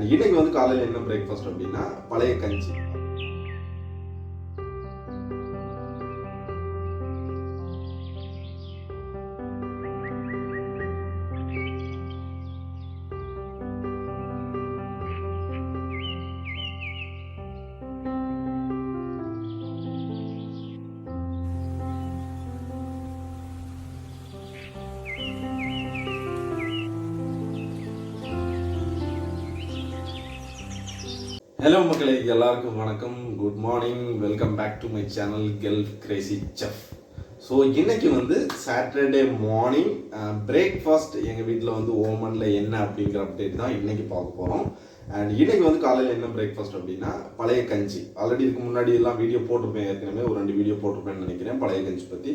And இன்னைக்கு வந்து காலையில் என்ன பிரேக்ஃபாஸ்ட் அப்படின்னா பழைய கஞ்சி. ஹலோ மக்களே, எல்லாருக்கும் வணக்கம், good morning, welcome back to my channel gulf crazy chef. So இன்னைக்கு வந்து சாட்டர்டே மார்னிங் பிரேக்ஃபாஸ்ட் எங்கள் வீட்டில் வந்து ஓமனில் என்ன அப்படிங்கிற அப்டேட் தான் இன்னைக்கு பார்க்க போகிறோம். அண்ட் இன்னைக்கு வந்து காலையில் என்ன பிரேக்ஃபாஸ்ட் அப்படின்னா பழைய கஞ்சி. ஆல்ரெடி இதுக்கு முன்னாடி எல்லாம் வீடியோ போட்டிருப்பேன், ஏற்கனவே ஒரு 2 வீடியோ போட்டிருப்பேன்னு நினைக்கிறேன் பழைய கஞ்சி பற்றி.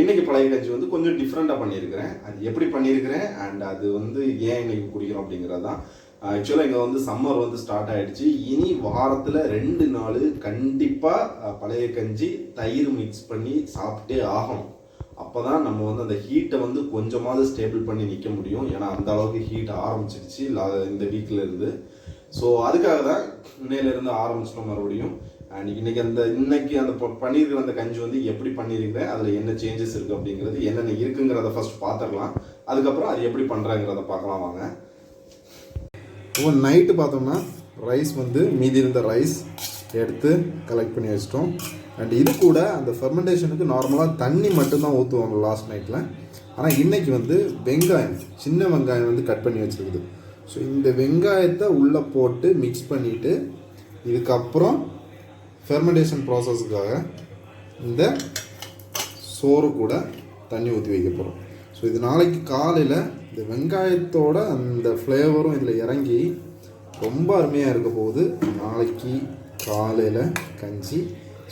இன்னைக்கு பழைய கஞ்சி வந்து கொஞ்சம் டிஃப்ரெண்ட்டாக பண்ணியிருக்கிறேன். அது எப்படி பண்ணியிருக்கிறேன் அண்ட் அது வந்து ஏன் இன்னைக்கு குடிக்கிறோம் அப்படிங்கிறது தான். ஆக்சுவலாக இங்கே வந்து சம்மர் வந்து ஸ்டார்ட் ஆகிடுச்சு. இனி வாரத்தில் 2 நாள் கண்டிப்பாக பழைய கஞ்சி தயிர் மிக்ஸ் பண்ணி சாப்பிட்டே ஆகணும். அப்போ தான் நம்ம வந்து அந்த ஹீட்டை வந்து கொஞ்சமாவது ஸ்டேபிள் பண்ணி நிற்க முடியும். ஏன்னா அந்த அளவுக்கு ஹீட் ஆரம்பிச்சிருச்சு இந்த வீக்கில் இருந்து. ஸோ அதுக்காக தான் இன்னையிலேருந்து ஆரம்பிச்சிட்டோம் மறுபடியும். அண்ட் இன்னைக்கு அந்த பண்ணியிருக்கிற அந்த கஞ்சி வந்து எப்படி பண்ணியிருக்கிறேன், அதில் என்ன சேஞ்சஸ் இருக்குது அப்படிங்கிறது, என்னென்ன இருக்குங்கிறத ஃபர்ஸ்ட் பார்த்துடலாம். அதுக்கப்புறம் அது எப்படி பண்ணுறாங்கிறத பார்க்கலாம் வாங்க. இப்போ நைட்டு பார்த்தோம்னா ரைஸ் வந்து மீதி இருந்த ரைஸ் எடுத்து கலெக்ட் பண்ணி வச்சிட்டோம். அண்ட் இது கூட அந்த ஃபெர்மெண்டேஷனுக்கு நார்மலாக தண்ணி மட்டும்தான் ஊற்றுவாங்க லாஸ்ட் நைட்டில். ஆனால் இன்றைக்கி வந்து வெங்காயம், சின்ன வெங்காயம் வந்து கட் பண்ணி வச்சுருக்குது. ஸோ இந்த வெங்காயத்தை உள்ளே போட்டு மிக்ஸ் பண்ணிவிட்டு இதுக்கப்புறம் ஃபெர்மெண்டேஷன் ப்ராசஸுக்காக இந்த சோறு கூட தண்ணி ஊற்றி வைக்க போகிறோம். ஸோ இது நாளைக்கு காலையில் இந்த வெங்காயத்தோட அந்த ஃப்ளேவரும் இதில் இறங்கி ரொம்ப அருமையாக இருக்க போகுது. நாளைக்கு காலையில் கஞ்சி.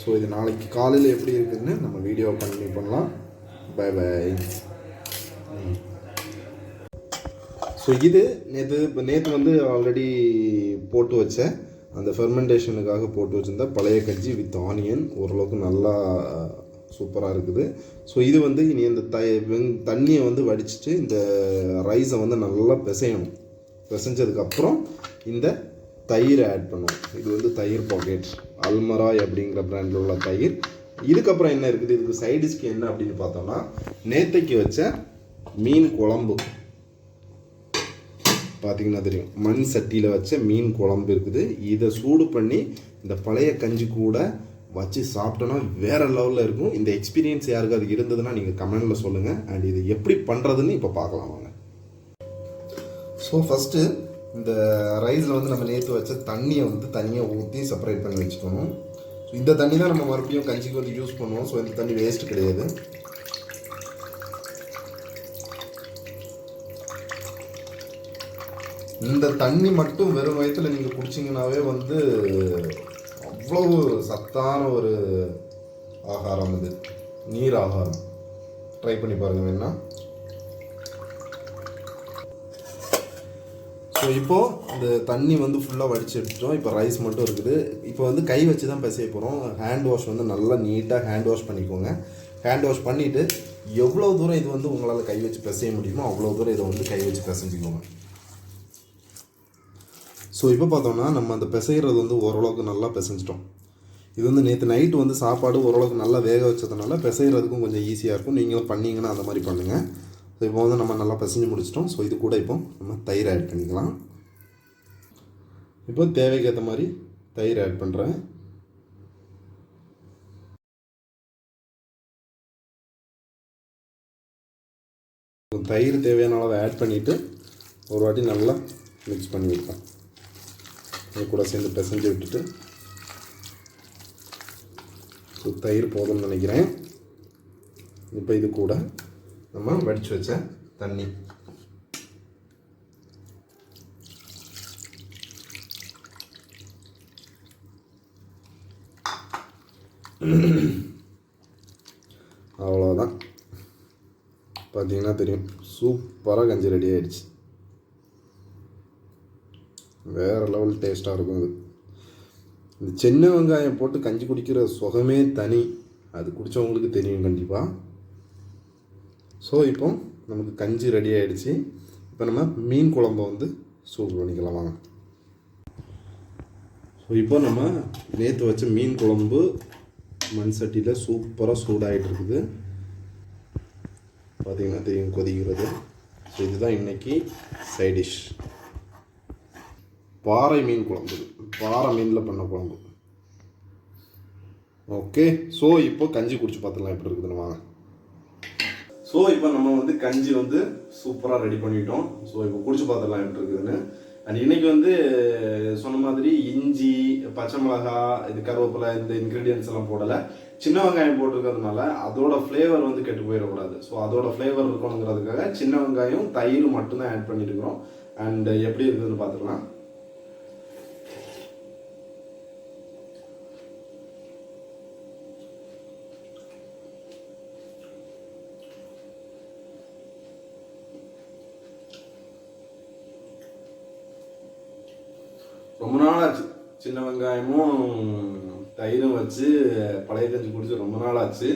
ஸோ இது நாளைக்கு காலையில் எப்படி இருக்குதுன்னு நம்ம வீடியோ கண்டினியூ பண்ணலாம். Bye bye. ஸோ இது நேற்று வந்து ஆல்ரெடி போட்டு வச்ச அந்த ஃபெர்மெண்டேஷனுக்காக போட்டு வச்சுருந்த பழைய கஞ்சி வித் ஆனியன் ஓரளவுக்கு நல்லா சூப்பராக இருக்குது. ஸோ இது வந்து இனி அந்த தண்ணியை வந்து வடிச்சிட்டு இந்த ரைஸை வந்து நல்லா பிசையணும். பிசைஞ்சதுக்கப்புறம் இந்த தயிரை ஆட் பண்ணுவோம். இது வந்து தயிர் பாக்கெட், அல்மராய் அப்படிங்கிற பிராண்டில் உள்ள தயிர். இதுக்கப்புறம் என்ன இருக்குது, இதுக்கு சைடிஷ்க்கு என்ன அப்படின்னு பார்த்தோம்னா நேற்றைக்கு வச்ச மீன் குழம்பு பார்த்திங்கன்னா தெரியும். மண் சட்டியில் வச்ச மீன் குழம்பு இருக்குது. இதை சூடு பண்ணி இந்த பழைய கஞ்சி கூட வச்சு சாப்பிட்டோன்னா வேறு லெவலில் இருக்கும். இந்த எக்ஸ்பீரியன்ஸ் யாருக்கு அது இருந்ததுன்னா நீங்கள் கமெண்டில் சொல்லுங்கள். அண்ட் இது எப்படி பண்ணுறதுன்னு இப்போ பார்க்கலாம் வாங்க. ஸோ ஃபஸ்ட்டு இந்த ரைஸில் வந்து நம்ம நேற்று வச்ச தண்ணியை வந்து தனியாக ஊற்றி செப்பரேட் பண்ணி வச்சுக்கணும். ஸோ இந்த தண்ணி தான் நம்ம மறுபடியும் கஞ்சிக்கு வந்து யூஸ் பண்ணுவோம். ஸோ இந்த தண்ணி வேஸ்ட் கிடையாது. இந்த தண்ணி மட்டும் வெறும் வயிற்றில் நீங்கள் குடிச்சிங்கனாவே வந்து அவ்வளவு சத்தான ஒரு ஆகாரம், இது நீர் ஆகாரம். ட்ரை பண்ணி பாருங்க வேணா. ஸோ இப்போது இந்த தண்ணி வந்து ஃபுல்லாக வடித்து எடுத்துட்டோம். இப்போ ரைஸ் மட்டும் இருக்குது. இப்போ வந்து கை வச்சு தான் பிசைய போகிறோம். ஹேண்ட் வாஷ் வந்து நல்லா நீட்டாக ஹேண்ட் வாஷ் பண்ணிக்கோங்க. ஹேண்ட் வாஷ் பண்ணிவிட்டு எவ்வளோ தூரம் இது வந்து உங்களால் கை வச்சு பிசைய முடியுமோ அவ்வளோ தூரம் இதை வந்து கை வச்சு பிசைஞ்சிக்கோங்க. ஸோ இப்போ பார்த்தோம்னா நம்ம அந்த பிசைகிறது வந்து ஓரளவுக்கு நல்லா பிசைஞ்சிட்டோம். இது வந்து நேற்று நைட்டு வந்து சாப்பாடு ஓரளவுக்கு நல்லா வேக வச்சதுனால பிசைகிறதுக்கும் கொஞ்சம் ஈஸியாக இருக்கும். நீங்களும் பண்ணிங்கன்னா அந்த மாதிரி பண்ணுங்கள். ஸோ இப்போ வந்து நம்ம நல்லா பிசைஞ்சு முடிச்சிட்டோம். ஸோ இது கூட இப்போ நம்ம தயிர் ஆட் பண்ணிக்கலாம். இப்போ தேவைக்கேற்ற மாதிரி தயிர் ஆட் பண்ணுறேன். தயிர் தேவையான அளவை ஆட் பண்ணிவிட்டு ஒரு வாட்டி நல்லா மிக்ஸ் பண்ணி வைப்பேன். இது கூட சேர்ந்து பிசைஞ்சு விட்டுட்டு ஸோ தயிர் போதும்னு நினைக்கிறேன். இப்போ இது கூட நம்ம வடித்து வச்ச தண்ணி அவ்வளோதான். பார்த்தீங்கன்னா தெரியும், சூப்பராக கஞ்சி ரெடி ஆகிடுச்சு. வேறு லெவல் டேஸ்ட்டாக இருக்கும். அது இந்த சின்ன வெங்காயம் போட்டு கஞ்சி குடிக்கிற சுகமே தனி. அது குடித்தவங்களுக்கு தெரியும் கண்டிப்பாக. ஸோ இப்போ நமக்கு கஞ்சி ரெடி ஆகிடுச்சு. இப்போ நம்ம மீன் குழம்பை வந்து சூடு பண்ணிக்கலாம் வாங்க. ஸோ இப்போ நம்ம நேற்று வச்ச மீன் குழம்பு மண் சட்டியில் சூப்பராக சூடாகிட்டு இருக்குது. பார்த்திங்கன்னா தெரியும் கொதிக்கிறது. ஸோ இதுதான் இன்றைக்கி சைடிஷ் பாறை மீன் குழம்பு, பாறை மீனில் பண்ண குழம்பு. ஓகே, ஸோ இப்போ கஞ்சி குடிச்சு பார்த்துக்கலாம் எப்படி இருக்குதுன்னு வாங்க. ஸோ இப்போ நம்ம வந்து கஞ்சி வந்து சூப்பராக ரெடி பண்ணிட்டோம். ஸோ இப்போ குடிச்சு பார்த்துக்கலாம் எப்படி இருக்குதுன்னு. அண்ட் இன்றைக்கி வந்து சொன்ன மாதிரி இஞ்சி, பச்சை மிளகா, இது கருவேப்பிலை, இந்த இன்க்ரீடியன்ஸ் எல்லாம் போடலை. சின்ன வெங்காயம் போட்டிருக்கிறதுனால அதோட ஃப்ளேவர் வந்து கெட்டு போயிடக்கூடாது. ஸோ அதோட ஃப்ளேவர் இருக்கணுங்கிறதுக்காக சின்ன வெங்காயம், தயிர் மட்டும்தான் ஆட் பண்ணியிருக்கிறோம். அண்ட் எப்படி இருக்குதுன்னு பார்த்துக்கலாம். ரொம்ப நாள் ஆச்சு சின்ன வெங்காயமும் தயிரும் வச்சு பழைய கஞ்சி குடிச்சு, ரொம்ப நாள் ஆச்சு.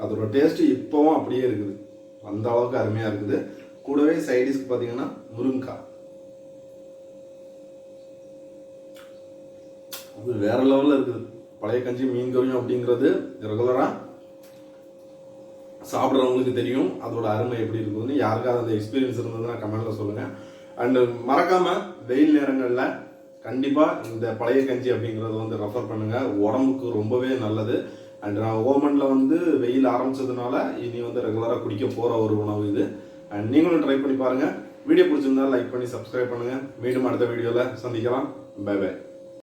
அதோட டேஸ்ட்டு இப்போவும் அப்படியே இருக்குது, அந்த அளவுக்கு அருமையாக இருக்குது. கூடவே சைடிஷ்க்கு பார்த்தீங்கன்னா முருங்கைக்காய், அது வேற லெவலில் இருக்குது. பழைய கஞ்சி மீன் கறியும் அப்படிங்கிறது ரெகுலராக சாப்பிட்றவங்களுக்கு தெரியும் அதோட அருமை எப்படி இருக்குதுன்னு. யாருக்காவது அந்த எக்ஸ்பீரியன்ஸ் இருந்ததுன்னா கமெண்ட்டில் சொல்லுங்கள். அண்டு மறக்காமல் வெயில் நேரங்களில் கண்டிப்பாக இந்த பழைய கஞ்சி அப்படிங்கிறத வந்து ரெஃபர் பண்ணுங்கள், உடம்புக்கு ரொம்பவே நல்லது. அண்ட் ஓமனில் வந்து வெயில் ஆரம்பிச்சதுனால இனி வந்து ரெகுலராக குடிக்க போகிற ஒரு உணவு இது. அண்ட் நீங்களும் ட்ரை பண்ணி பாருங்கள். வீடியோ பிடிச்சிருந்தா லைக் பண்ணி சப்ஸ்கிரைப் பண்ணுங்கள். மீண்டும் அடுத்த வீடியோவில் சந்திக்கலாம். Bye by.